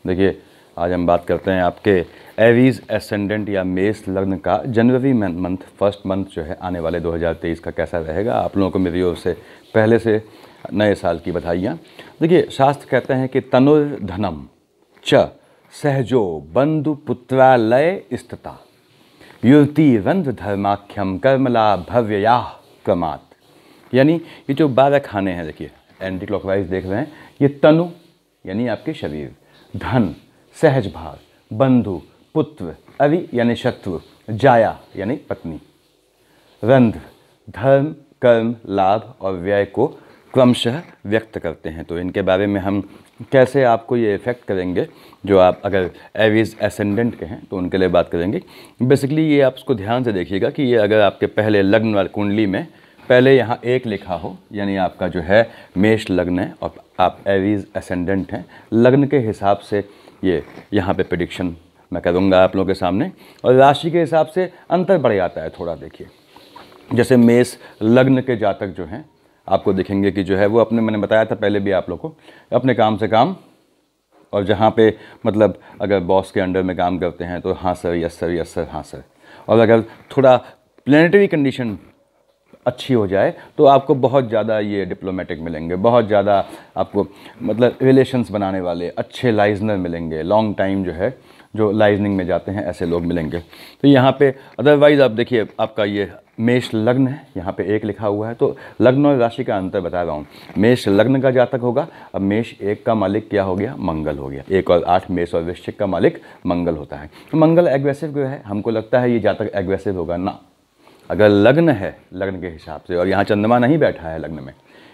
देखिए, आज हम बात करते हैं आपके एरीज एसेंडेंट या मेष लग्न का जनवरी मंथ, फर्स्ट मंथ जो है आने वाले 2023 का कैसा रहेगा। आप लोगों को मेरी ओर से पहले से नए साल की बधाइयाँ। देखिए, शास्त्र कहते हैं कि तनुर्धनम च सहजो बंधु पुत्रालय स्थिता युवती रंध्र धर्माख्यम कर्मला भव्यया क्रमात्। यानी ये जो 12 खाने हैं, देखिए एंटी क्लॉकवाइज देख रहे हैं, ये तनु यानी आपके शरीर, धन सहज भाव, बंधु पुत्र, अवि यानी शत्रु, जाया यानी पत्नी, रंध्र धर्म कर्म लाभ और व्यय को क्रमशः व्यक्त करते हैं। तो इनके बारे में हम कैसे आपको ये इफेक्ट करेंगे, जो आप अगर एरीज एसेंडेंट के हैं तो उनके लिए बात करेंगे। बेसिकली ये आप उसको ध्यान से देखिएगा कि ये अगर आपके पहले लग्न वाली कुंडली में पहले यहाँ 1 लिखा हो, यानी आपका जो है मेष लग्न है और आप एरीज एसेंडेंट हैं, लग्न के हिसाब से ये यहाँ पे प्रेडिक्शन मैं करूँगा आप लोगों के सामने। और राशि के हिसाब से अंतर बढ़ जाता है थोड़ा। देखिए, जैसे मेष लग्न के जातक जो हैं आपको दिखेंगे कि जो है वो अपने, मैंने बताया था पहले भी आप लोग को, अपने काम से काम, और जहाँ पे मतलब अगर बॉस के अंडर में काम करते हैं तो हाँ sir, yes sir, yes sir, हाँ सर। और अगर थोड़ा प्लेनेटरी कंडीशन अच्छी हो जाए तो आपको बहुत ज़्यादा ये डिप्लोमेटिक मिलेंगे, बहुत ज़्यादा आपको मतलब रिलेशंस बनाने वाले अच्छे लाइजनर मिलेंगे, लॉन्ग टाइम जो है जो लाइजनिंग में जाते हैं ऐसे लोग मिलेंगे। तो यहाँ पे अदरवाइज़ आप देखिए, आपका ये मेष लग्न है, यहाँ पे 1 लिखा हुआ है, तो लग्न और राशि का अंतर बता रहा हूँ। मेष लग्न का जातक होगा, अब मेष 1 का मालिक क्या हो गया, मंगल हो गया। 1 और 8 मेष और वृश्चिक का मालिक मंगल होता है। तो मंगल एग्रेसिव ग्रह है, हमको लगता है ये जातक एग्रेसिव होगा ना। अगर लग्न है लग्न के हिसाब से और यहाँ चंद्रमा नहीं बैठा है लग्न में,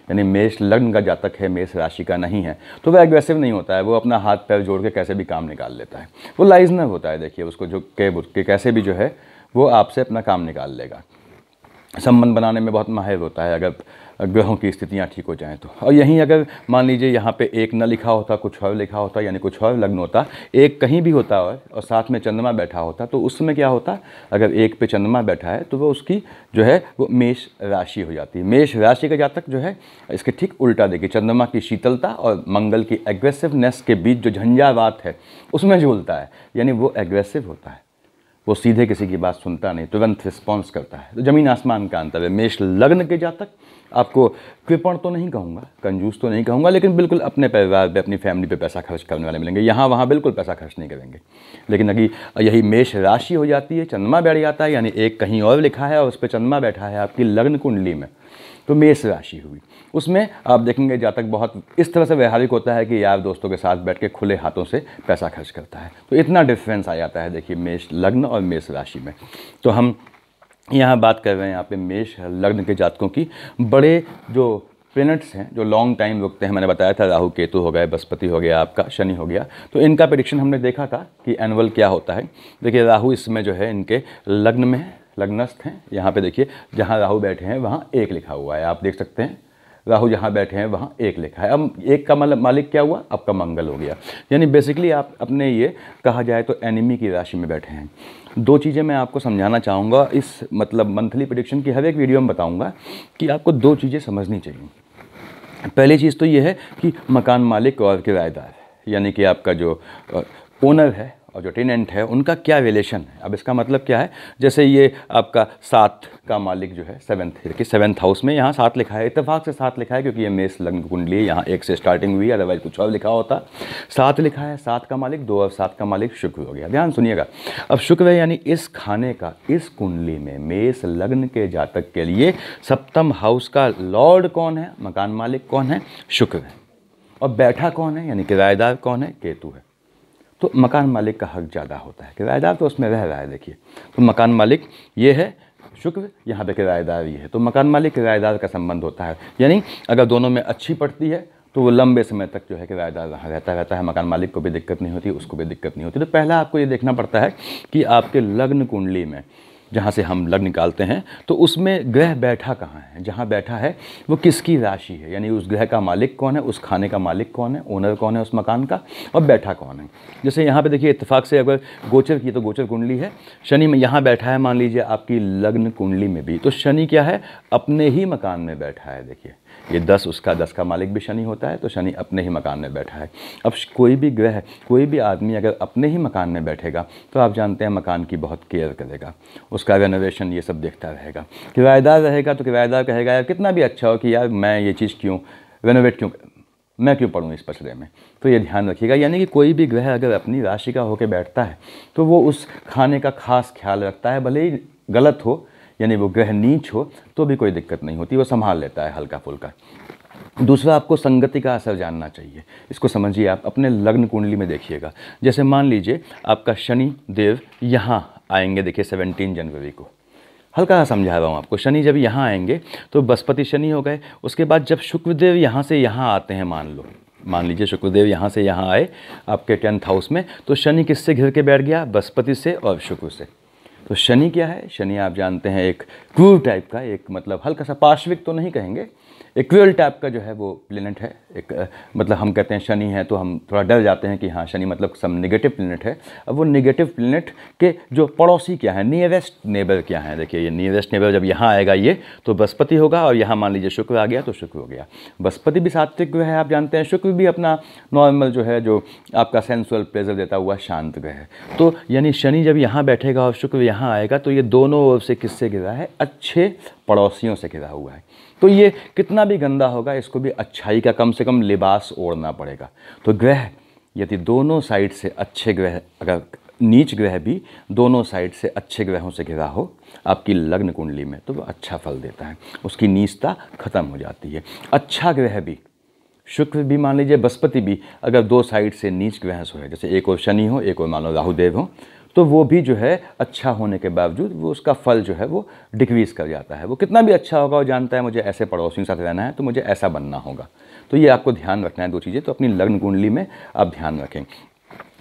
यानी मेष लग्न का जातक है, मेष राशि का नहीं है, तो वह एग्रेसिव नहीं होता है। वो अपना हाथ पैर जोड़ के कैसे भी काम निकाल लेता है, वो लाइजनर होता है। देखिए उसको जो के कैसे भी जो है वो आपसे अपना काम निकाल लेगा। संबंध बनाने में बहुत माहिर होता है अगर ग्रहों की स्थितियाँ ठीक हो जाएं तो। और यहीं अगर मान लीजिए यहाँ पे 1 न लिखा होता, कुछ और लिखा होता, यानी कुछ और लग्न होता, 1 कहीं भी होता और साथ में चंद्रमा बैठा होता, तो उस समय क्या होता, अगर 1 पे चंद्रमा बैठा है तो वो उसकी जो है वो मेष राशि हो जाती है। मेष राशि का जातक जो है इसके ठीक उल्टा, देखिए चंद्रमा की शीतलता और मंगल की एग्रेसिवनेस के बीच जो झंझावात है उसमें झूलता है, यानी वो एग्रेसिव होता है, वो सीधे किसी की बात सुनता नहीं, तुरंत रिस्पॉन्स करता है। तो ज़मीन आसमान का अंतर है। मेष लग्न के जातक आपको कृपण तो नहीं कहूँगा, कंजूस तो नहीं कहूँगा, लेकिन बिल्कुल अपने परिवार पे, अपनी फैमिली पे पैसा खर्च करने वाले मिलेंगे। यहाँ वहाँ बिल्कुल पैसा खर्च नहीं करेंगे। लेकिन अभी यही मेष राशि हो जाती है, चंद्रमा बैठ जाता है, यानी 1 कहीं और लिखा है और उस पर चंद्रमा बैठा है आपकी लग्न कुंडली में, तो मेष राशि हुई। उसमें आप देखेंगे जातक बहुत इस तरह से व्यवहारिक होता है कि यार दोस्तों के साथ बैठ के खुले हाथों से पैसा खर्च करता है। तो इतना डिफरेंस आ जाता है देखिए मेष लग्न और मेष राशि में। तो हम यहाँ बात कर रहे हैं यहाँ पे मेष लग्न के जातकों की। बड़े जो प्लैनेट्स हैं जो लॉन्ग टाइम रुकते हैं, मैंने बताया था राहु केतु हो गए, बृहस्पति हो गया, आपका शनि हो गया, तो इनका प्रेडिक्शन हमने देखा था कि एनुअल क्या होता है। देखिए राहु इसमें जो है इनके लग्न में है, लग्नस्थ हैं। यहाँ पे देखिए जहाँ राहु बैठे हैं वहाँ 1 लिखा हुआ है, आप देख सकते हैं राहु जहाँ बैठे हैं वहाँ 1 लिखा है। अब 1 का मालिक क्या हुआ, आपका मंगल हो गया। यानी बेसिकली आप अपने ये कहा जाए तो एनिमी की राशि में बैठे हैं। 2 चीज़ें मैं आपको समझाना चाहूँगा इस मतलब मंथली प्रेडिक्शन की हर एक वीडियो में बताऊँगा कि आपको 2 चीज़ें समझनी चाहिए। पहली चीज़ तो ये है कि मकान मालिक और किराएदार, यानी कि आपका जो ओनर है और जो टेनेंट है उनका क्या रिलेशन है। अब इसका मतलब क्या है, जैसे ये आपका 7 का मालिक जो है 7th हाउस में यहाँ 7 लिखा है, इत्तेफाक से 7 लिखा है क्योंकि ये मेष लग्न कुंडली है, यहाँ 1 से स्टार्टिंग हुई है, अदरवाइज कुछ और लिखा होता। 7 लिखा है, 7 का मालिक 2 और 7 का मालिक शुक्र हो गया। ध्यान सुनिएगा, अब शुक्र है यानी इस खाने का इस कुंडली में मेष लग्न के जातक के लिए 7th हाउस का लॉर्ड कौन है, मकान मालिक कौन है, शुक्र है। और बैठा कौन है यानी किराएदार कौन है, केतु है। तो मकान मालिक का हक ज़्यादा होता है, किराएदार तो उसमें रह रहा है। देखिए तो मकान मालिक ये है शुक्र, यहाँ पे किराएदार ये है, तो मकान मालिक किराएदार का संबंध होता है। यानी अगर दोनों में अच्छी पड़ती है तो वो लंबे समय तक जो है किराएदार रहता है, मकान मालिक को भी दिक्कत नहीं होती, उसको भी दिक्कत नहीं होती। तो पहला आपको ये देखना पड़ता है कि आपके लग्न कुंडली में जहाँ से हम लग्न निकालते हैं तो उसमें ग्रह बैठा कहाँ है, जहाँ बैठा है वो किसकी राशि है, यानी उस ग्रह का मालिक कौन है, उस खाने का मालिक कौन है, ओनर कौन है उस मकान का, और बैठा कौन है। जैसे यहाँ पे देखिए इत्तेफाक से अगर गोचर की तो गोचर कुंडली है, शनि में यहाँ बैठा है मान लीजिए आपकी लग्न कुंडली में भी, तो शनि क्या है अपने ही मकान में बैठा है। देखिए ये 10 उसका 10 का मालिक भी शनि होता है, तो शनि अपने ही मकान में बैठा है। अब कोई भी ग्रह, कोई भी आदमी अगर अपने ही मकान में बैठेगा तो आप जानते हैं मकान की बहुत केयर करेगा, उसका रेनोवेशन ये सब देखता रहेगा। किराएदार रहेगा तो किराएदार कहेगा यार कितना भी अच्छा हो कि यार मैं ये चीज़ क्यों रेनोवेट क्यों, मैं क्यों पढ़ूँ इस पचड़े में। तो ये ध्यान रखिएगा, यानी कि कोई भी ग्रह अगर अपनी राशि का होकर बैठता है तो वो उस खाने का खास ख्याल रखता है, भले ही गलत हो, यानी वो ग्रह नीच हो तो भी कोई दिक्कत नहीं होती, वो संभाल लेता है हल्का फुल्का। दूसरा, आपको संगति का असर जानना चाहिए। इसको समझिए, आप अपने लग्न कुंडली में देखिएगा। जैसे मान लीजिए आपका शनि देव यहाँ आएंगे, देखिए 17 जनवरी को, हल्का सा समझा रहा हूँ आपको। शनि जब यहाँ आएंगे तो बृहस्पति शनि हो गए। उसके बाद जब शुक्रदेव यहाँ से यहाँ आते हैं, मान लीजिए शुक्रदेव यहाँ से यहाँ आए आपके 10th हाउस में, तो शनि किससे घिर के बैठ गया? बृहस्पति से और शुक्र से। तो शनि क्या है? शनि आप जानते हैं एक क्रूर टाइप का, एक मतलब हल्का सा पार्श्विक तो नहीं कहेंगे, एक क्रूर टाइप का जो है वो प्लेनेट है। एक मतलब हम कहते हैं शनि है तो हम थोड़ा डर जाते हैं कि हाँ शनि मतलब सम नेगेटिव प्लेनेट है। अब वो नेगेटिव प्लेनेट के जो पड़ोसी क्या है, नियरेस्ट नेबर क्या है, देखिए ये नियरेस्ट नेबर जब यहाँ आएगा ये तो बृहस्पति होगा, और यहाँ मान लीजिए शुक्र आ गया तो शुक्र हो गया। बृहस्पति भी सात्विक ग्रह है आप जानते हैं, शुक्र भी अपना नॉर्मल जो है जो आपका सेंसुअल प्लेजर देता हुआ शांत ग्रह है। तो यानी शनि जब यहाँ बैठेगा और शुक्र यहाँ आएगा तो ये दोनों ओर से किससे घिरा है? अच्छे पड़ोसियों से घिरा हुआ है। तो ये कितना भी गंदा होगा इसको भी अच्छाई का कम से कम लिबास ओढ़ना पड़ेगा। तो ग्रह यदि दोनों साइड से अच्छे ग्रह, अगर नीच ग्रह भी दोनों साइड से अच्छे ग्रहों से घिरा हो आपकी लग्न कुंडली में तो वो अच्छा फल देता है, उसकी नीचता खत्म हो जाती है। अच्छा ग्रह भी, शुक्र भी मान लीजिए, बृहस्पति भी अगर दो साइड से नीच ग्रह हो है, जैसे एक और शनि हो एक और मान लो राहुदेव हो, तो वो भी जो है अच्छा होने के बावजूद वो उसका फल जो है वो डिक्रीज़ कर जाता है। वो कितना भी अच्छा होगा, वो जानता है मुझे ऐसे पड़ोसियों के साथ रहना है तो मुझे ऐसा बनना होगा। तो ये आपको ध्यान रखना है, दो चीज़ें तो अपनी लग्न कुंडली में आप ध्यान रखें।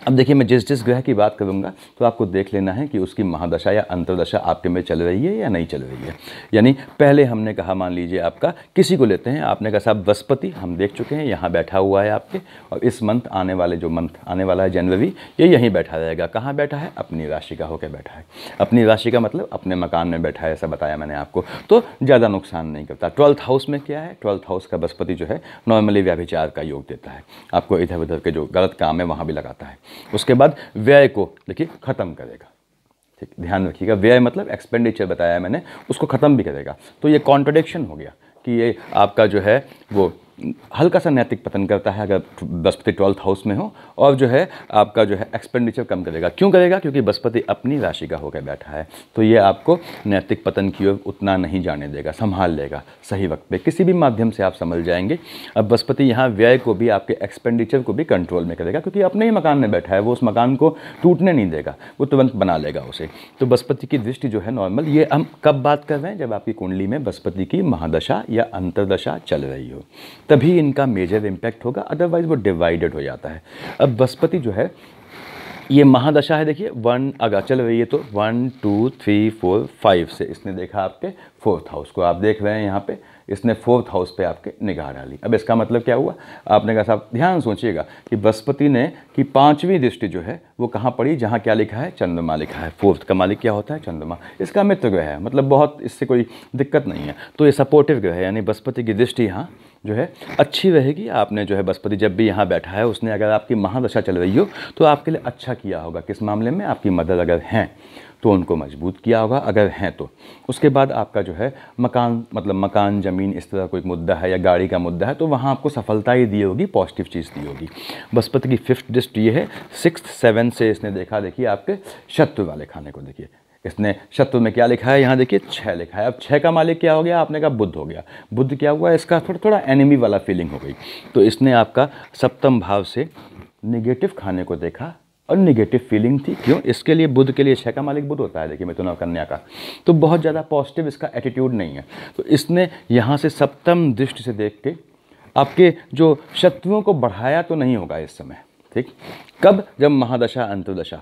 अब देखिए मैं जिस ग्रह की बात करूंगा तो आपको देख लेना है कि उसकी महादशा या अंतर्दशा आपके में चल रही है या नहीं चल रही है। यानी पहले हमने कहा, मान लीजिए आपका किसी को लेते हैं, आपने कहा साहब बृहस्पति हम देख चुके हैं यहाँ बैठा हुआ है आपके, और इस मंथ आने वाले जो मंथ आने वाला है जनवरी, ये यहीं बैठा रहेगा। कहाँ बैठा है? अपनी राशि का होकर बैठा है। अपनी राशि का मतलब अपने मकान में बैठा है, ऐसा बताया मैंने आपको, तो ज़्यादा नुकसान नहीं करता। 12th हाउस में क्या है? 12th हाउस का बृहस्पति जो है नॉर्मली व्यभिचार का योग देता है, आपको इधर उधर के जो गलत काम है वहाँ भी लगाता है। उसके बाद व्यय को देखिए खत्म करेगा, ठीक, ध्यान रखिएगा। व्यय मतलब एक्सपेंडिचर बताया मैंने, उसको खत्म भी करेगा। तो ये कॉन्ट्रडिक्शन हो गया कि ये आपका जो है वो हल्का सा नैतिक पतन करता है अगर बृहस्पति 12th हाउस में हो, और जो है आपका जो है एक्सपेंडिचर कम करेगा। क्यों करेगा? क्योंकि बृहस्पति अपनी राशि का होकर बैठा है, तो ये आपको नैतिक पतन की ओर उतना नहीं जाने देगा, संभाल लेगा सही वक्त पे, किसी भी माध्यम से आप संभल जाएंगे। अब बृहस्पति यहाँ व्यय को भी, आपके एक्सपेंडिचर को भी कंट्रोल में करेगा, क्योंकि अपने ही मकान में बैठा है, वो उस मकान को टूटने नहीं देगा, वो तुरंत बना लेगा उसे। तो बृहस्पति की दृष्टि जो है नॉर्मल, ये हम कब बात कर रहे हैं? जब आपकी कुंडली में बृहस्पति की महादशा या अंतर्दशा चल रही हो, तभी इनका मेजर इम्पैक्ट होगा, अदरवाइज वो डिवाइडेड हो जाता है। अब बृहस्पति जो है ये महादशा है, देखिए 1 अगर चल रही है तो 1 2 3 4 5 से इसने देखा आपके 4th हाउस को, आप देख रहे हैं यहाँ पे इसने 4th हाउस पे आपके निगाह डाली। अब इसका मतलब क्या हुआ? आपने कहा साहब ध्यान सोचिएगा कि बृहस्पति ने की 5वीं दृष्टि जो है वो कहाँ पड़ी? जहाँ क्या लिखा है? चंद्रमा लिखा है। 4th का मालिक क्या होता है? चंद्रमा। इसका मित्र ग्रह है, मतलब बहुत इससे कोई दिक्कत नहीं है, तो ये सपोर्टिव ग्रह है, यानी बृहस्पति की दृष्टि यहाँ जो है अच्छी रहेगी। आपने जो है बृहस्पति जब भी यहाँ बैठा है, उसने अगर आपकी महादशा चल रही हो तो आपके लिए अच्छा किया होगा। किस मामले में? आपकी मदद अगर हैं तो उनको मजबूत किया होगा, अगर हैं तो। उसके बाद आपका जो है मकान, मतलब मकान ज़मीन इस तरह कोई मुद्दा है या गाड़ी का मुद्दा है तो वहाँ आपको सफलता ही दी होगी, पॉजिटिव चीज़ दी होगी। बृहस्पति की 5th दृष्टि ये है, 6th 7 से इसने देखा, देखिए आपके शत्रु वाले खाने को। देखिए इसने शत्रु में क्या लिखा है? यहाँ देखिए 6 लिखा है। अब 6 का मालिक क्या हो गया? आपने कहा बुध हो गया। बुध क्या हुआ? इसका थोड़ा एनिमी वाला फीलिंग हो गई, तो इसने आपका 7th भाव से निगेटिव खाने को देखा और निगेटिव फीलिंग थी। क्यों? इसके लिए बुध के लिए 6 का मालिक बुध होता है, देखिए मिथुन और कन्या का, तो बहुत ज़्यादा पॉजिटिव इसका एटीट्यूड नहीं है। तो इसने यहाँ से 7th दृष्टि से देख के आपके जो शत्रुओं को बढ़ाया तो नहीं होगा इस समय, ठीक। कब? जब महादशा अंतर्दशा,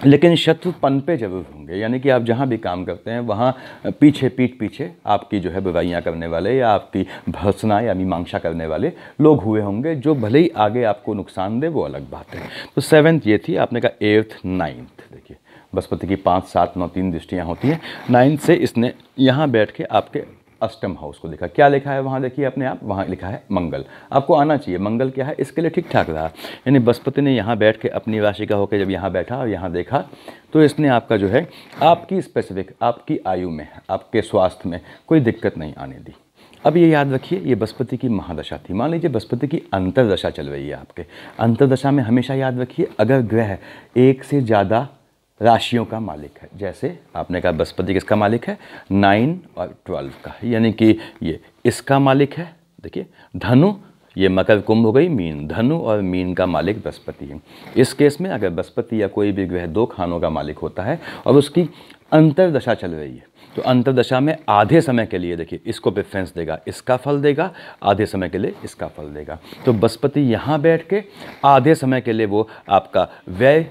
लेकिन शत्रु पनपे जरूर होंगे, यानी कि आप जहाँ भी काम करते हैं वहाँ पीछे पीठ पीछे आपकी जो है बुराइयाँ करने वाले या आपकी भर्त्सना या मीमांसा करने वाले लोग हुए होंगे, जो भले ही आगे आपको नुकसान दे वो अलग बात है। तो 7th ये थी, आपने कहा 8th 9th, देखिए बृहस्पति की 5 7 9 3 दृष्टियाँ होती हैं। 9th से इसने यहाँ बैठ के आपके अष्टम हाउस को देखा। क्या लिखा है वहाँ देखिए अपने आप, वहाँ लिखा है मंगल। आपको आना चाहिए मंगल क्या है, इसके लिए ठीक ठाक रहा। यानी बृहस्पति ने यहाँ बैठ के अपनी राशि का होकर जब यहाँ बैठा और यहाँ देखा तो इसने आपका जो है आपकी स्पेसिफिक आपकी आयु में, आपके स्वास्थ्य में कोई दिक्कत नहीं आने दी। अब ये याद रखिए, ये बृहस्पति की महादशा थी। मान लीजिए बृहस्पति की अंतर्दशा चल रही है आपके। अंतर्दशा में हमेशा याद रखिए, अगर ग्रह एक से ज़्यादा राशियों का मालिक है, जैसे आपने कहा बृहस्पति किसका मालिक है, 9 और 12 का, यानी कि ये इसका मालिक है। देखिए धनु, ये मकर कुंभ हो गई, मीन, धनु और मीन का मालिक बृहस्पति है। इस केस में अगर बृहस्पति या कोई भी ग्रह 2 खानों का मालिक होता है और उसकी अंतर्दशा चल रही है, तो अंतर्दशा में आधे समय के लिए देखिए इसको प्रेफरेंस देगा, इसका फल देगा, आधे समय के लिए इसका फल देगा। तो बृहस्पति यहाँ बैठ के आधे समय के लिए वो आपका व्यय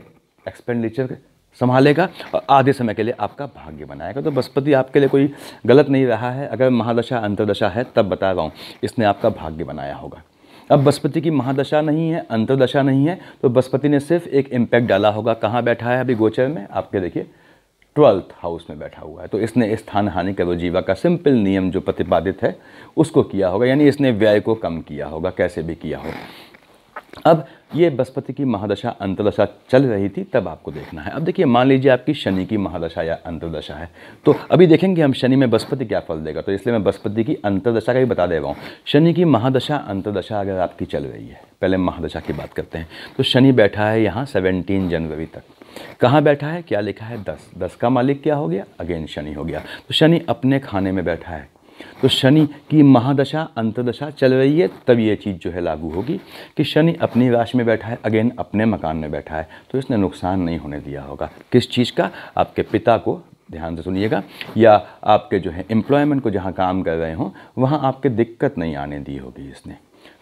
एक्सपेंडिचर संभालेगा और आधे समय के लिए आपका भाग्य बनाएगा। तो बृहस्पति आपके लिए कोई गलत नहीं रहा है। अगर महादशा अंतर्दशा है तब बता रहा हूँ, इसने आपका भाग्य बनाया होगा। अब बृहस्पति की महादशा नहीं है, अंतर्दशा नहीं है, तो बृहस्पति ने सिर्फ एक इम्पैक्ट डाला होगा। कहाँ बैठा है अभी गोचर में, आपके देखिए 12th हाउस में बैठा हुआ है। तो इसने स्थान हानि का जीवा का सिंपल नियम जो प्रतिपादित है उसको किया होगा, यानी इसने व्यय को कम किया होगा, कैसे भी किया हो। अब ये बृहस्पति की महादशा अंतर्दशा चल रही थी, तब आपको देखना है। अब देखिए मान लीजिए आपकी शनि की महादशा या अंतर्दशा है, तो अभी देखेंगे हम शनि में बृहस्पति क्या फल देगा। तो इसलिए मैं बृहस्पति की अंतर्दशा का ही बता दे रहा हूँ। शनि की महादशा अंतर्दशा अगर आपकी चल रही है, पहले महादशा की बात करते हैं, तो शनि बैठा है यहाँ 17 जनवरी तक। कहाँ बैठा है, क्या लिखा है, 10 का मालिक क्या हो गया, अगेन शनि हो गया। तो शनि अपने खाने में बैठा है, तो शनि की महादशा अंतर्दशा चल रही है, तब ये चीज़ जो है लागू होगी कि शनि अपनी राशि में बैठा है, अगेन अपने मकान में बैठा है, तो इसने नुकसान नहीं होने दिया होगा। किस चीज़ का, आपके पिता को, ध्यान से सुनिएगा, या आपके जो है एम्प्लॉयमेंट को, जहाँ काम कर रहे हों वहाँ आपके दिक्कत नहीं आने दी होगी इसने।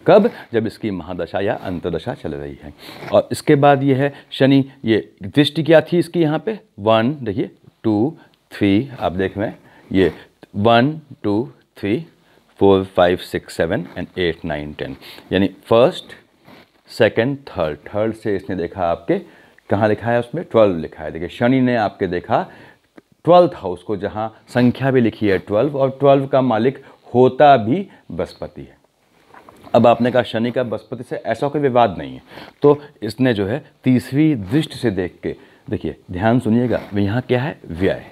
कब, जब इसकी महादशा या अंतर्दशा चल रही है। और इसके बाद ये है शनि, ये दृष्टि क्या थी इसकी यहाँ पे, 1 देखिए 2 3, आप देख रहे हैं ये 1 2 3 4 5 6 7 एंड 8 9 10, यानी फर्स्ट सेकंड थर्ड से इसने देखा आपके, कहाँ लिखा है उसमें 12 लिखा है। देखिए शनि ने आपके देखा 12th हाउस को, जहाँ संख्या भी लिखी है 12 और 12 का मालिक होता भी बृहस्पति है। अब आपने कहा शनि का बृहस्पति से ऐसा कोई विवाद नहीं है, तो इसने जो है तीसरी दृष्टि से देख के, देखिए ध्यान सुनिएगा, यहाँ क्या है, व्यय,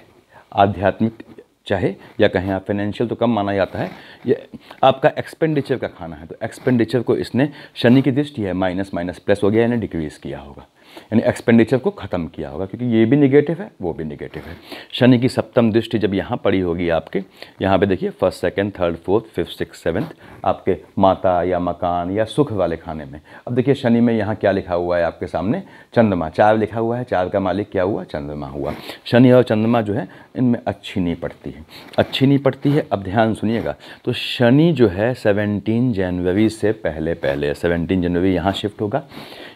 आध्यात्मिक चाहे या कहें आप फाइनेंशियल तो कम माना जाता है, ये आपका एक्सपेंडिचर का खाना है। तो एक्सपेंडिचर को इसने, शनि की दृष्टि है, माइनस माइनस प्लस हो गया, यानी डिक्रीज़ किया होगा, यानी एक्सपेंडिचर को ख़त्म किया होगा, क्योंकि ये भी निगेटिव है वो भी निगेटिव है। शनि की सप्तम दृष्टि जब यहाँ पड़ी होगी आपके, यहाँ पे देखिए first second third fourth fifth six seventh, आपके माता या मकान या सुख वाले खाने में। अब देखिए शनि में यहाँ क्या लिखा हुआ है आपके सामने, चंद्रमा, 4 लिखा हुआ है, 4 का मालिक क्या हुआ, चंद्रमा हुआ। शनि और चंद्रमा जो है इनमें अच्छी नहीं पड़ती है, अच्छी नहीं पड़ती है। अब ध्यान सुनिएगा, तो शनि जो है 17 जनवरी से पहले 17 जनवरी यहाँ शिफ्ट होगा।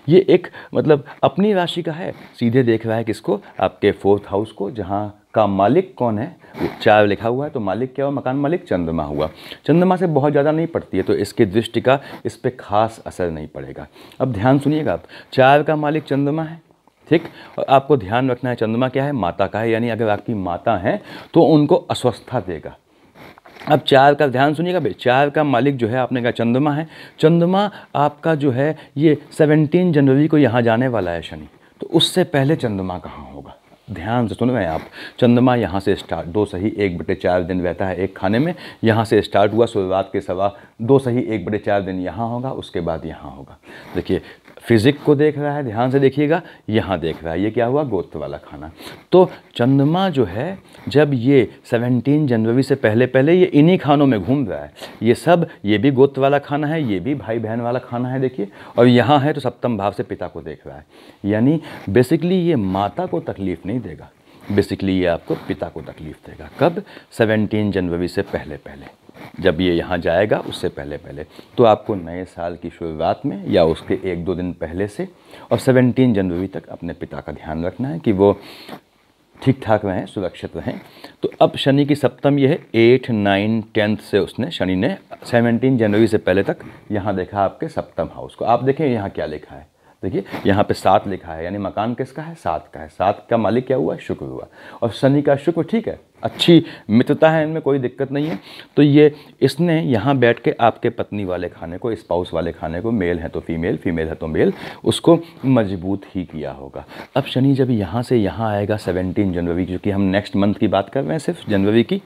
ये एक मतलब अपनी राशि का है, सीधे देख रहा है किसको, आपके 4th हाउस को, जहाँ का मालिक कौन है, वो 4 लिखा हुआ है, तो मालिक क्या हुआ, मकान मालिक चंद्रमा हुआ। चंद्रमा से बहुत ज़्यादा नहीं पड़ती है, तो इसकी दृष्टि का इस पर खास असर नहीं पड़ेगा। अब ध्यान सुनिएगा, आप 4 का मालिक चंद्रमा है, ठीक, और आपको ध्यान रखना है चंद्रमा क्या है, माता का है, यानी अगर आपकी माता है तो उनको अस्वस्थता देगा। अब 4 का ध्यान सुनिएगा भाई, 4 का मालिक जो है आपने कहा चंद्रमा है, चंद्रमा आपका जो है ये 17 जनवरी को यहाँ जाने वाला है शनि, तो उससे पहले चंद्रमा कहाँ होगा, ध्यान से सुन रहे हैं आप। चंद्रमा यहाँ से स्टार्ट 2 सही 1/4 दिन रहता है एक खाने में, यहाँ से स्टार्ट हुआ शुरुआत के 2 सही 1/4 दिन यहाँ होगा, उसके बाद यहाँ होगा। देखिए फिजिक को देख रहा है, ध्यान से देखिएगा, यहाँ देख रहा है, ये क्या हुआ, गोत्र वाला खाना। तो चंद्रमा जो है जब ये 17 जनवरी से पहले ये इन्हीं खानों में घूम रहा है, ये सब, ये भी गोत्र वाला खाना है, ये भी भाई बहन वाला खाना है, देखिए, और यहाँ है तो सप्तम भाव से पिता को देख रहा है, यानी बेसिकली ये माता को तकलीफ नहीं देगा, बेसिकली ये आपको पिता को तकलीफ देगा। कब, 17 जनवरी से पहले जब ये यहाँ जाएगा उससे पहले तो आपको नए साल की शुरुआत में या उसके 1-2 दिन पहले से और 17 जनवरी तक अपने पिता का ध्यान रखना है कि वो ठीक ठाक रहें, सुरक्षित रहें। तो अब शनि की सप्तम ये है 8, 9, 10 से उसने, शनि ने 17 जनवरी से पहले तक यहाँ देखा आपके सप्तम हाउस को। आप देखें यहाँ क्या लिखा है, देखिए यहाँ पे 7 लिखा है, यानी मकान किसका है, 7 का है, 7 का मालिक क्या हुआ, शुक्र हुआ, और शनि का शुक्र ठीक है, अच्छी मित्रता है इनमें, कोई दिक्कत नहीं है। तो ये इसने यहाँ बैठ के आपके पत्नी वाले खाने को, स्पाउस वाले खाने को, मेल है तो फीमेल, फीमेल है तो मेल, उसको मजबूत ही किया होगा। अब शनि जब यहाँ से यहाँ आएगा 17 जनवरी, क्योंकि हम नेक्स्ट मंथ की बात कर रहे हैं सिर्फ जनवरी की,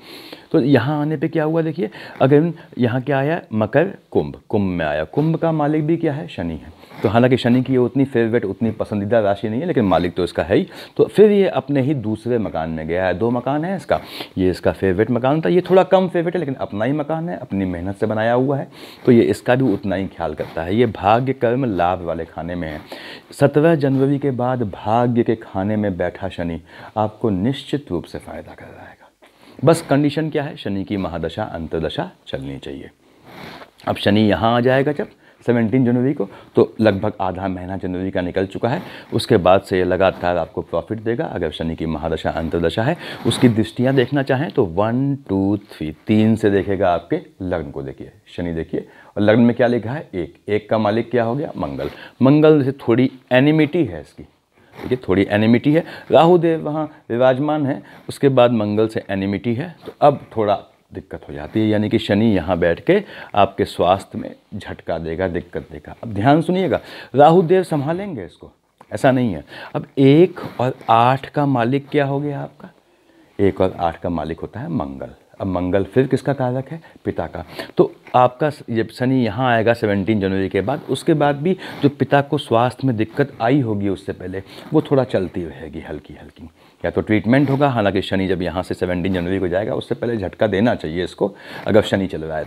तो यहाँ आने पे क्या हुआ देखिए, अगर यहाँ क्या आया, मकर कुंभ, कुंभ में आया, कुंभ का मालिक भी क्या है, शनि है। तो हालांकि शनि की ये उतनी फेवरेट, उतनी पसंदीदा राशि नहीं है, लेकिन मालिक तो इसका है ही। तो फिर ये अपने ही दूसरे मकान में गया है, 2 मकान है इसका, ये इसका फेवरेट मकान था, ये थोड़ा कम फेवरेट है लेकिन अपना ही मकान है, अपनी मेहनत से बनाया हुआ है, तो ये इसका भी उतना ही ख्याल करता है। ये भाग्य कर्म लाभ वाले खाने में है। 17 जनवरी के बाद भाग्य के खाने में बैठा शनि आपको निश्चित रूप से फ़ायदा कर रहा है। बस कंडीशन क्या है, शनि की महादशा अंतर्दशा चलनी चाहिए। अब शनि यहाँ आ जाएगा जब 17 जनवरी को, तो लगभग आधा महीना जनवरी का निकल चुका है, उसके बाद से ये लगातार आपको प्रॉफिट देगा। अगर शनि की महादशा अंतर्दशा है, उसकी दृष्टियाँ देखना चाहें तो 1 2 3 3 से देखेगा आपके लग्न को, देखिए शनि देखिए, और लग्न में क्या लिखा है, एक का मालिक क्या हो गया, मंगल। मंगल से थोड़ी एनिमिटी है इसकी, ठीक है, थोड़ी एनिमिटी है। राहु देव वहाँ विराजमान है, उसके बाद मंगल से एनिमिटी है, तो अब थोड़ा दिक्कत हो जाती है, यानी कि शनि यहाँ बैठ के आपके स्वास्थ्य में झटका देगा, दिक्कत देगा। अब ध्यान सुनिएगा, राहु देव संभालेंगे इसको, ऐसा नहीं है। अब 1 और 8 का मालिक क्या हो गया आपका, 1 और 8 का मालिक होता है मंगल। अब मंगल फिर किसका कारक है, पिता का। तो आपका जब शनि यहाँ आएगा 17 जनवरी के बाद, उसके बाद भी जो पिता को स्वास्थ्य में दिक्कत आई होगी उससे पहले, वो थोड़ा चलती रहेगी हल्की हल्की, या तो ट्रीटमेंट होगा। हालांकि शनि जब यहाँ से 17 जनवरी को जाएगा, उससे पहले झटका देना चाहिए इसको, अगर शनि चल रहा है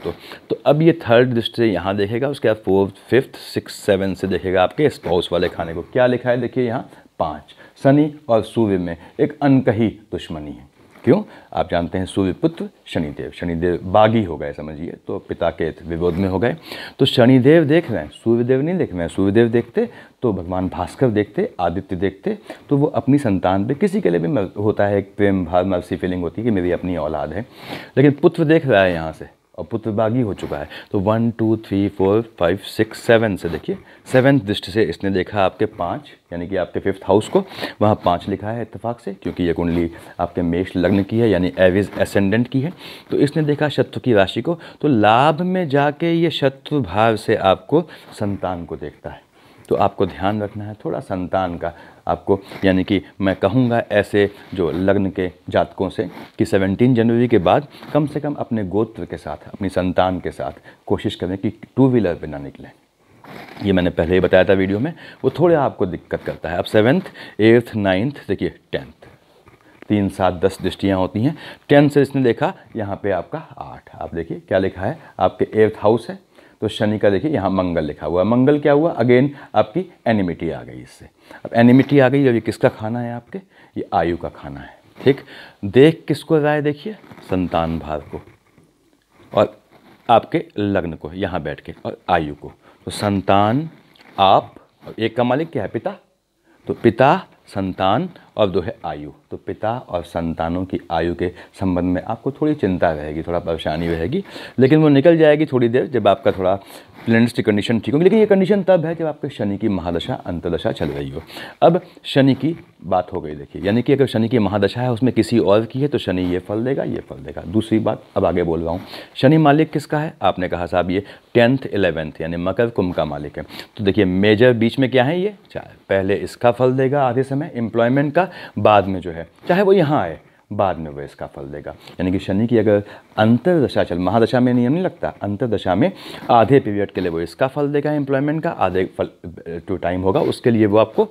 तो अब ये थर्ड दृष्टि से यहाँ देखेगा, उसके बाद 4th 5th 6th 7th से देखेगा आपके स्पाउस वाले खाने को। क्या लिखा है देखिए यहाँ 5, शनि और सूर्य में एक अनकही दुश्मनी है। क्यों, आप जानते हैं सूर्य पुत्र शनिदेव, शनिदेव बागी हो गए समझिए, तो पिता के विरोध में हो गए। तो शनिदेव देख रहे हैं, सूर्यदेव नहीं देख रहे हैं। सूर्यदेव देखते तो भगवान भास्कर देखते, आदित्य देखते, तो वो अपनी संतान पे, किसी के लिए भी होता है एक प्रेम भाव, मर्सी फीलिंग होती है कि मेरी अपनी औलाद है, लेकिन पुत्र देख रहा है यहाँ से, और पुत्र बागी हो चुका है। तो 1 2 3 4 5 6 7 से देखिए, 7th दृष्टि से इसने देखा आपके 5, यानी कि आपके 5th हाउस को, वहाँ 5 लिखा है इत्तेफाक से, क्योंकि ये कुंडली आपके मेष लग्न की है, यानी एविस एसेंडेंट की है। तो इसने देखा शत्रु की राशि को, तो लाभ में जाके ये शत्रु भाव से आपको संतान को देखता है। तो आपको ध्यान रखना है थोड़ा संतान का आपको, यानी कि मैं कहूँगा ऐसे जो लग्न के जातकों से कि 17 जनवरी के बाद कम से कम अपने गोत्र के साथ, अपनी संतान के साथ कोशिश करें कि 2 व्हीलर पे ना निकलें। ये मैंने पहले ही बताया था वीडियो में, वो थोड़ा आपको दिक्कत करता है। अब 7th 8th 9th देखिए 10th, 3 7 10 दृष्टियाँ होती हैं। 10 से इसने देखा यहाँ पे आपका 8, आप देखिए क्या लिखा है, आपके 8th हाउस है, तो शनि का देखिए यहाँ मंगल लिखा हुआ है। मंगल क्या हुआ, अगेन आपकी एनिमिटी आ गई इससे। अब एनिमिटी आ गई, अब ये किसका खाना है आपके, ये आयु का खाना है, ठीक। देख किसको राय देखिए, संतान भाव को, और आपके लग्न को यहाँ बैठ के, और आयु को। तो संतान आप, और 1 का मालिक क्या है, पिता, तो पिता संतान और 2 है आयु। तो पिता और संतानों की आयु के संबंध में आपको थोड़ी चिंता रहेगी, थोड़ा परेशानी रहेगी, लेकिन वो निकल जाएगी थोड़ी देर जब आपका थोड़ा प्लेनेटरी कंडीशन ठीक होगी। लेकिन ये कंडीशन तब है जब आपके शनि की महादशा अंतर्दशा चल रही हो। अब शनि की बात हो गई देखिए, यानी कि अगर शनि की महादशा है उसमें किसी और की है तो शनि ये फल देगा, ये फल देगा। दूसरी बात अब आगे बोल रहा हूँ, शनि मालिक किसका है, आपने कहा साहब ये 10th 11th यानी मकर कुंभ का मालिक है। तो देखिए मेजर बीच में क्या है, ये 4, पहले इसका फल देगा आधे समय एम्प्लॉयमेंट का, बाद में जो है चाहे वो यहाँ आए बाद में वो इसका फल देगा। यानी कि शनि की अगर अंतर्दशा चल, महादशा में नियम नहीं लगता, अंतर्दशा में आधे पीरियड के लिए वो इसका फल देगा एम्प्लॉयमेंट का, आधे फल टू टाइम होगा उसके लिए वो आपको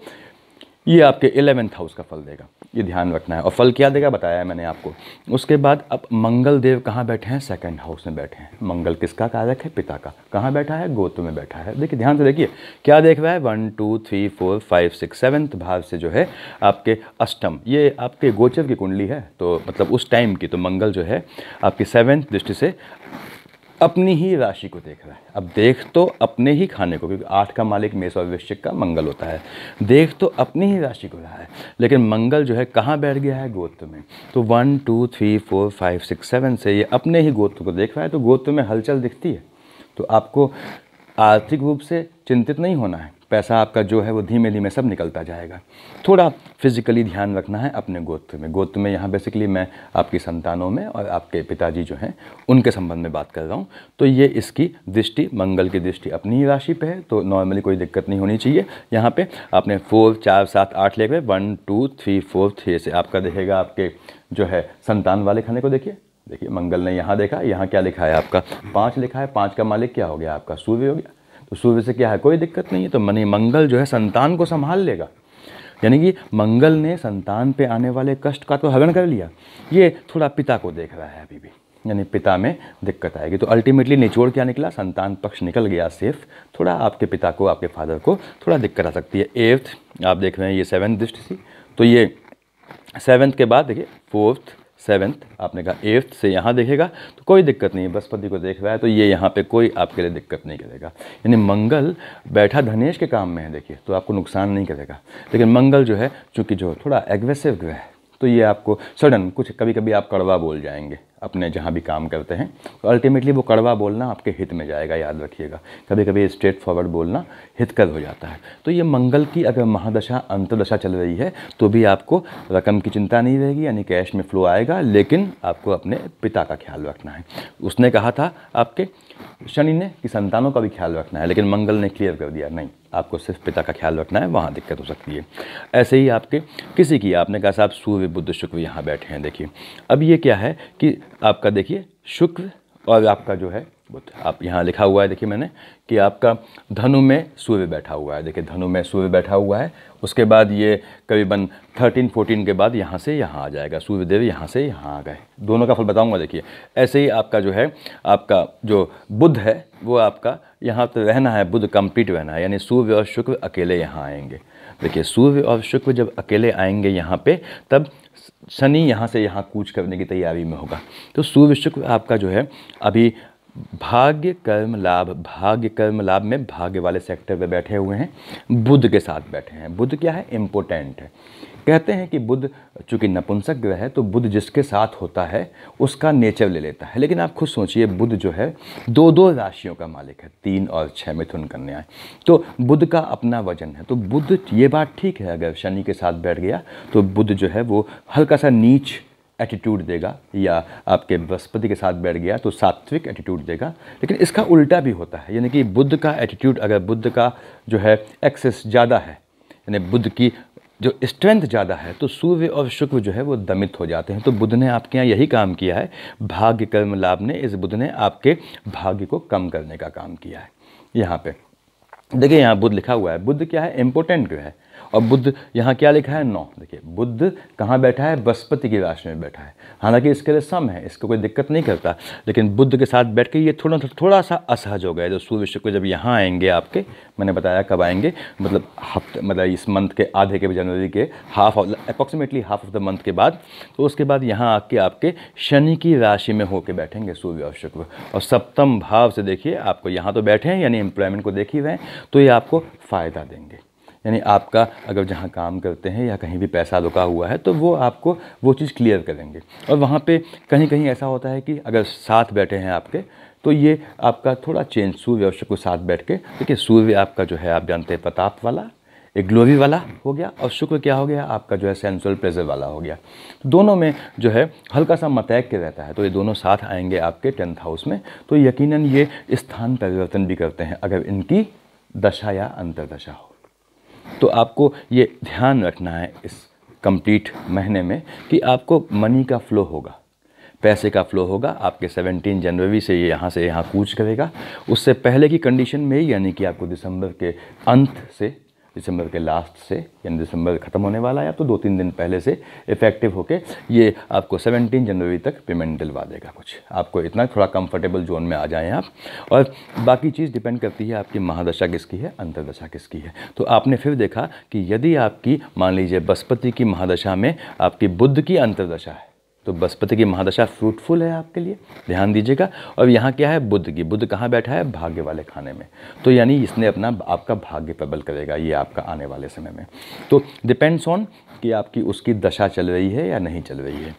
ये आपके 11th हाउस का फल देगा, ये ध्यान रखना है। और फल क्या देगा बताया है मैंने आपको। उसके बाद अब मंगल देव कहाँ बैठे हैं, 2nd हाउस में बैठे हैं। मंगल किसका कारक है, पिता का। कहाँ बैठा है, गोत्र में बैठा है। देखिए ध्यान से देखिए क्या देख रहा है, 1 2 3 4 5 6 7th भाव से जो है आपके अष्टम, ये आपके गोचर की कुंडली है, तो मतलब उस टाइम की। तो मंगल जो है आपकी 7th दृष्टि से अपनी ही राशि को देख रहा है। अब देख तो अपने ही खाने को, क्योंकि 8 का मालिक मेष और वृश्चिक का मंगल होता है, देख तो अपनी ही राशि को रहा है, लेकिन मंगल जो है कहाँ बैठ गया है, गोत्र में। तो 1 2 3 4 5 6 7 से ये अपने ही गोत्र को देख रहा है, तो गोत्र में हलचल दिखती है। तो आपको आर्थिक रूप से चिंतित नहीं होना है, पैसा आपका जो है वो धीमे धीमे सब निकलता जाएगा। थोड़ा फिजिकली ध्यान रखना है अपने गोत्र में यहाँ बेसिकली मैं आपकी संतानों में और आपके पिताजी जो हैं उनके संबंध में बात कर रहा हूँ। तो ये इसकी दृष्टि, मंगल की दृष्टि अपनी ही राशि पे है, तो नॉर्मली कोई दिक्कत नहीं होनी चाहिए। यहाँ पे आपने 4 4 7 8 लेकर 1 2 3 4 3 से आपका देखेगा आपके जो है संतान वाले खाने को। देखिए मंगल ने यहाँ देखा, यहाँ क्या लिखा है आपका 5 लिखा है। 5 का मालिक क्या हो गया आपका सूर्य हो गया। तो सूर्य से क्या है, कोई दिक्कत नहीं है। तो मंगल जो है संतान को संभाल लेगा, यानी कि मंगल ने संतान पे आने वाले कष्ट का तो हरण कर लिया। ये थोड़ा पिता को देख रहा है अभी भी, यानी पिता में दिक्कत आएगी। तो अल्टीमेटली निचोड़ क्या निकला, संतान पक्ष निकल गया सेफ। थोड़ा आपके पिता को, आपके फादर को थोड़ा दिक्कत आ सकती है। 8th आप देख रहे हैं, ये 7th दृष्टि थी, तो ये 7th के बाद देखिए 4th 7th आपने कहा 8th से यहाँ देखेगा तो कोई दिक्कत नहीं है। बृहस्पति को देख रहा है तो ये यहाँ पे कोई आपके लिए दिक्कत नहीं करेगा। यानी मंगल बैठा धनेश के काम में है देखिए, तो आपको नुकसान नहीं करेगा। लेकिन मंगल जो है चूँकि जो थोड़ा एग्रेसिव ग्रह है, तो ये आपको सडन कुछ कभी कभी आप कड़वा बोल जाएंगे अपने जहाँ भी काम करते हैं, तो अल्टीमेटली वो कड़वा बोलना आपके हित में जाएगा, याद रखिएगा। कभी कभी स्ट्रेट फॉरवर्ड बोलना हितकर हो जाता है। तो ये मंगल की अगर महादशा अंतर्दशा चल रही है तो भी आपको रकम की चिंता नहीं रहेगी, यानी कैश में फ्लो आएगा। लेकिन आपको अपने पिता का ख्याल रखना है। उसने कहा था आपके शनि ने कि संतानों का भी ख्याल रखना है, लेकिन मंगल ने क्लियर कर दिया नहीं, आपको सिर्फ पिता का ख्याल रखना है, वहाँ दिक्कत हो सकती है। ऐसे ही आपके किसी की, आपने कहा साहब सूर्य बुध शुक्र यहाँ बैठे हैं, देखिए अब ये क्या है कि आपका देखिए शुक्र और आपका जो है बुध, आप यहाँ लिखा हुआ है देखिए मैंने कि आपका धनु में सूर्य बैठा हुआ है। देखिए धनु में सूर्य बैठा हुआ है, उसके बाद ये करीबन 13-14 के बाद यहाँ से यहाँ आ जाएगा, सूर्यदेव यहाँ से यहाँ आ गए। दोनों का फल बताऊंगा देखिए। ऐसे ही आपका जो है, आपका जो बुध है वो आपका यहाँ तो रहना है, बुध कंप्लीट रहना है, यानी सूर्य और शुक्र अकेले यहाँ आएंगे। देखिए सूर्य और शुक्र जब अकेले आएंगे यहाँ पे, तब शनि यहाँ से यहाँ कूच करने की तैयारी में होगा। तो सूर्य शुक्र आपका जो है अभी भाग्य कर्म लाभ में भाग्य वाले सेक्टर पे बैठे हुए हैं, बुध के साथ बैठे हैं। बुध क्या है, इम्पोर्टेंट है। कहते हैं कि बुध चूँकि नपुंसक ग्रह है तो बुध जिसके साथ होता है उसका नेचर ले लेता है। लेकिन आप खुद सोचिए, बुध जो है 2-2 राशियों का मालिक है, 3 और 6 मिथुन कन्या है, तो बुध का अपना वजन है। तो बुध, ये बात ठीक है, अगर शनि के साथ बैठ गया तो बुध जो है वो हल्का सा नीच एटीट्यूड देगा, या आपके बृहस्पति के साथ बैठ गया तो सात्विक एटीट्यूड देगा। लेकिन इसका उल्टा भी होता है, यानी कि बुध का एटीट्यूड, अगर बुध का जो है एक्सेस ज़्यादा है, यानी बुध की जो स्ट्रेंथ ज़्यादा है, तो सूर्य और शुक्र जो है वो दमित हो जाते हैं। तो बुध ने आपके यहाँ यही काम किया है, भाग्य कर्म लाभ ने, इस बुध ने आपके भाग्य को कम करने का काम किया है। यहाँ पे देखिए, यहाँ बुध लिखा हुआ है, बुध क्या है, इंपॉर्टेंट ग्रह है। और बुध यहाँ क्या लिखा है, 9। देखिए बुध कहाँ बैठा है, बृहस्पति की राशि में बैठा है। हालांकि इसके लिए सम है, इसको कोई दिक्कत नहीं करता, लेकिन बुध के साथ बैठ के ये थोड़ा सा असहज हो गए। जो सूर्य शुक्र जब यहाँ आएंगे आपके, मैंने बताया कब आएंगे, मतलब हफ्ते, मतलब इस मंथ के आधे के, जनवरी के approximately half of the month के बाद, तो उसके बाद यहाँ आके आपके शनि की राशि में होके बैठेंगे सूर्य और शुक्र। और सप्तम भाव से देखिए आपको यहाँ तो बैठे हैं, यानी एम्प्लॉयमेंट को देख ही रहे हैं, तो ये आपको फ़ायदा देंगे। यानी आपका अगर जहाँ काम करते हैं या कहीं भी पैसा रुका हुआ है तो वो आपको वो चीज़ क्लियर करेंगे। और वहाँ पे कहीं कहीं ऐसा होता है कि अगर साथ बैठे हैं आपके, तो ये आपका थोड़ा चेंज, सूर्य और शुक्र साथ बैठ के, देखिए सूर्य आपका जो है आप जानते हैं प्रताप वाला, एक ग्लोरी वाला हो गया, और शुक्र क्या हो गया आपका जो है सेंसुअल प्लेजर वाला हो गया। तो दोनों में जो है हल्का सा मतैक के रहता है, तो ये दोनों साथ आएंगे आपके 10th हाउस में, तो यकीनन ये स्थान परिवर्तन भी करते हैं अगर इनकी दशा या अंतर्दशा हो। तो आपको ये ध्यान रखना है इस कंप्लीट महीने में कि आपको मनी का फ्लो होगा, पैसे का फ्लो होगा। आपके 17 जनवरी से ये यहाँ से यहाँ कूच करेगा। उससे पहले की कंडीशन में, यानी कि आपको दिसंबर के अंत से, दिसंबर के लास्ट से, यानी दिसंबर ख़त्म होने वाला है, या तो 2-3 दिन पहले से इफ़ेक्टिव होके ये आपको 17 जनवरी तक पेमेंट दिलवा देगा। कुछ आपको इतना थोड़ा कंफर्टेबल जोन में आ जाएं आप। और बाकी चीज़ डिपेंड करती है आपकी महादशा किसकी है, अंतर्दशा किसकी है। तो आपने फिर देखा कि यदि आपकी मान लीजिए बृहस्पति की महादशा में आपकी बुध की अंतर्दशा है, तो बृहस्पति की महादशा फ्रूटफुल है आपके लिए, ध्यान दीजिएगा। और यहाँ क्या है, बुध की, बुध कहाँ बैठा है, भाग्य वाले खाने में, तो यानी इसने अपना आपका भाग्य प्रबल करेगा ये आपका आने वाले समय में। तो डिपेंड्स ऑन कि आपकी उसकी दशा चल रही है या नहीं चल रही है।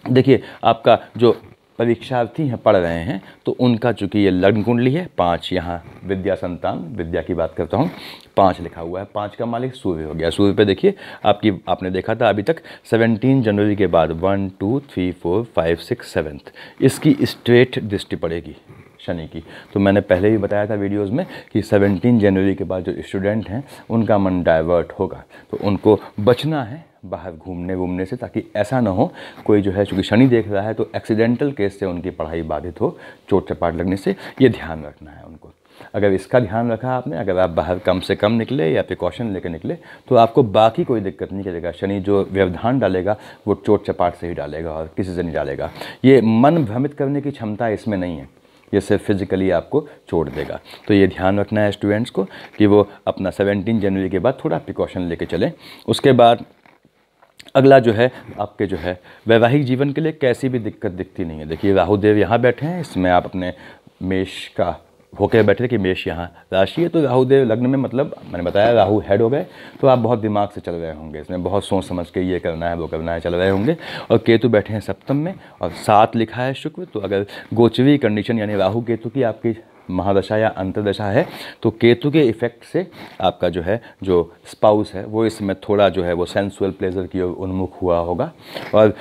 देखिए आपका जो परीक्षार्थी हैं, पढ़ रहे हैं, तो उनका चूँकि ये लग्न कुंडली है, 5 यहाँ विद्या संतान, विद्या की बात करता हूँ, 5 लिखा हुआ है, 5 का मालिक सूर्य हो गया। सूर्य पे देखिए आपने देखा था अभी तक 17 जनवरी के बाद 1 2 3 4 5 6 7 इसकी स्ट्रेट दृष्टि पड़ेगी शनि की। तो मैंने पहले ही बताया था वीडियोस में कि 17 जनवरी के बाद जो स्टूडेंट हैं उनका मन डाइवर्ट होगा, तो उनको बचना है बाहर घूमने से, ताकि ऐसा ना हो कोई जो है, चूँकि शनि देख रहा है तो एक्सीडेंटल केस से उनकी पढ़ाई बाधित हो, चोट चपाट लगने से, ये ध्यान रखना है उनको। अगर इसका ध्यान रखा आपने, अगर आप बाहर कम से कम निकले या प्रिकॉशन लेकर निकले, तो आपको बाकी कोई दिक्कत नहीं करेगा। शनि जो व्यवधान डालेगा वो चोट चपाट से ही डालेगा और किसी से नहीं डालेगा। ये मन भ्रमित करने की क्षमता इसमें नहीं है, ये सिर्फ फिजिकली आपको चोट देगा। तो ये ध्यान रखना है स्टूडेंट्स को कि वो अपना 17 जनवरी के बाद थोड़ा प्रिकॉशन लेके चलें। उसके बाद अगला जो है आपके जो है वैवाहिक जीवन के लिए कैसी भी दिक्कत दिखती नहीं है। देखिए राहु देव यहाँ बैठे हैं, इसमें आप अपने मेष का होकर बैठे थे कि मेष यहाँ राशि है, तो राहु देव लग्न में, मतलब मैंने बताया राहु हेड हो गए, तो आप बहुत दिमाग से चल रहे होंगे, इसमें बहुत सोच समझ के ये करना है वो करना है चल रहे होंगे। और केतु बैठे हैं सप्तम में और 7 लिखा है शुक्र, तो अगर गोचरी कंडीशन यानी राहु केतु की आपकी महादशा या अंतर्दशा है, तो केतु के इफेक्ट से आपका जो है जो स्पाउस है वो इसमें थोड़ा जो है वो सेंसुअल प्लेजर की ओर उन्मुख हुआ होगा और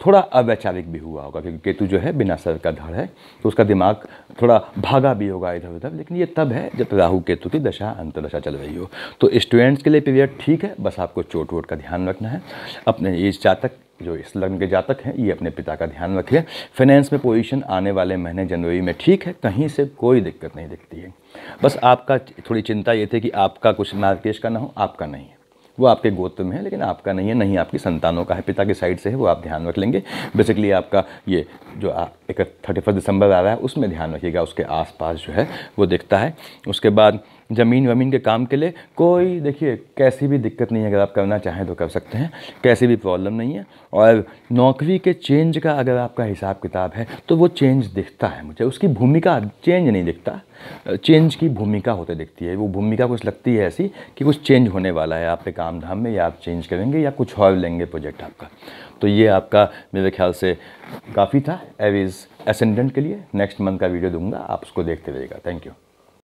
थोड़ा अवैचारिक भी हुआ होगा, क्योंकि केतु जो है बिना सर का धड़ है, तो उसका दिमाग थोड़ा भागा भी होगा इधर उधर। लेकिन ये तब है जब राहु केतु की दशा अंतर्दशा चल रही हो। तो स्टूडेंट्स के लिए पीरियड ठीक है, बस आपको चोट वोट का ध्यान रखना है। अपने ये जातक जो इस लग्न के जातक हैं, ये अपने पिता का ध्यान रखें। फाइनेंस में पोजीशन आने वाले महीने जनवरी में ठीक है, कहीं से कोई दिक्कत नहीं दिखती है। बस आपका थोड़ी चिंता ये थी कि आपका कुछ मार्केश का ना हो, आपका नहीं है, वो आपके गोत्र में है लेकिन आपका नहीं है, नहीं आपकी संतानों का है, पिता की साइड से है, वो आप ध्यान रख लेंगे। बेसिकली आपका ये जो 31 दिसंबर आ रहा है उसमें ध्यान रखिएगा, उसके आसपास जो है वो दिखता है। उसके बाद ज़मीन वमीन के काम के लिए कोई देखिए कैसी भी दिक्कत नहीं है, अगर आप करना चाहें तो कर सकते हैं, कैसी भी प्रॉब्लम नहीं है। और नौकरी के चेंज का अगर आपका हिसाब किताब है तो वो चेंज दिखता है मुझे, उसकी भूमिका चेंज नहीं दिखता, चेंज की भूमिका होते दिखती है। वो भूमिका कुछ लगती है ऐसी कि कुछ चेंज होने वाला है आपके काम धाम में, या आप चेंज करेंगे या कुछ और लेंगे प्रोजेक्ट आपका। तो ये आपका मेरे ख्याल से काफ़ी था एरीज एसेंडेंट के लिए। नेक्स्ट मंथ का वीडियो दूंगा, आप उसको देखते रहिएगा। Thank you.